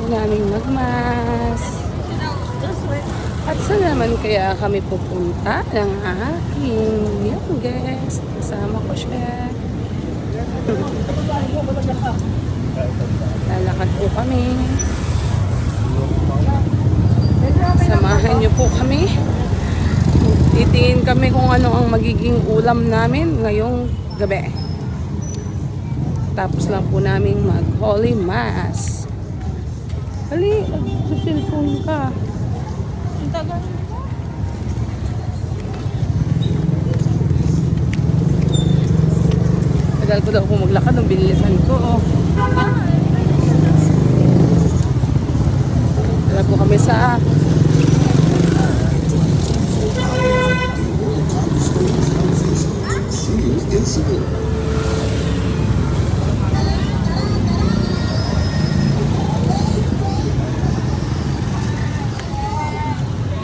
namin magmas. At saan naman kaya kami pupunta ng aking young guest? Kasama ko siya. Lalakad po kami. Samahan niyo po kami. Titingin kami kung ano ang magiging ulam namin ngayong gabi. Tapos lang po namin mag-Holy Mass. Hali, sa cellphone ka. Ang tagal. Tagal ko daw kung maglakad ng binilisan ko. Tagal po kami sa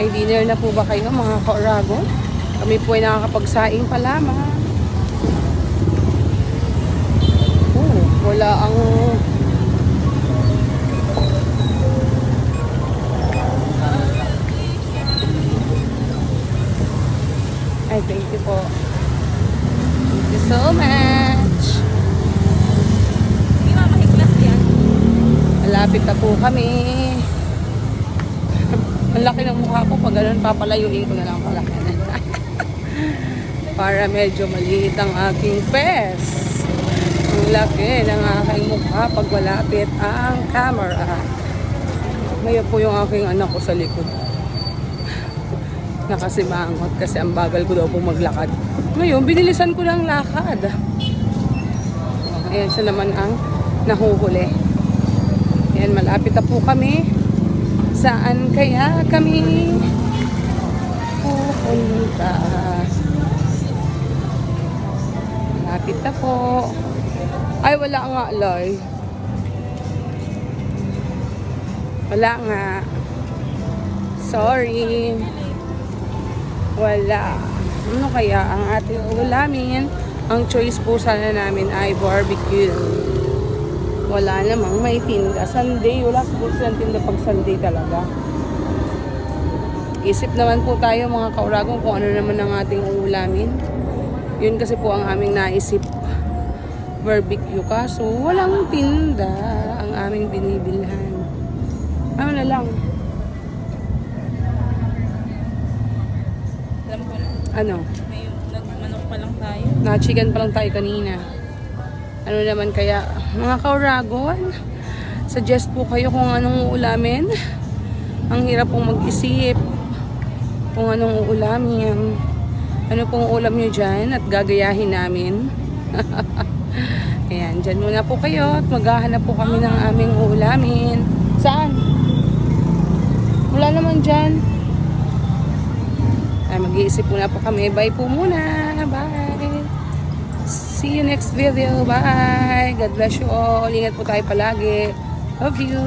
ay dinner na po ba kayo mga ka-Orago? Kami po ay nakakapagsaing pa lamang. Wala ang ay thank you po. Thank you so much. Hindi mamahiglas yan. Malapit na po kami. Ang laki ng mukha ko. Pag ganun, papalayuin ko na lang pala. Para medyo maliit ang aking face. Ang laki ng aking mukha pag malapit ang camera. Ngayon po yung aking anak ko sa likod. Nakasimangot kasi ang bagal ko daw po maglakad. Ngayon, binilisan ko ng lakad. Ayan siya naman ang nahuhuli. Ayan, malapit na po kami. Saan kaya kami pupunta? Malapit na po. Ay, wala nga, Loy. Wala nga. Sorry. Wala. Ano kaya ang ating ulamin? Ang choice po sana namin ay barbecue. Wala namang may tinda. Sunday, wala siguro silang tinda pag Sunday talaga. Isip naman po tayo mga ka-Oragong kung ano naman ang ating ulamin. Yun kasi po ang aming naisip. Barbecue, kaso walang tinda ang aming binibilhan. Ano na lang? Alam ko na. Ano? May nagmanok pa lang tayo. Na-chicken pa lang tayo kanina. Ano naman kaya? Mga ka-Oragon, suggest po kayo kung anong uulamin. Ang hirap pong mag-isip kung anong uulamin. Ano pong ulam nyo dyan at gagayahin namin. Ayan, dyan muna po kayo at maghahanap po kami ng aming uulamin. Saan? Wala naman dyan. Ay, mag-iisip muna po kami. Bye po muna. Bye. See you next video. Bye. God bless you all. Ingat po tayo palagi. Love you.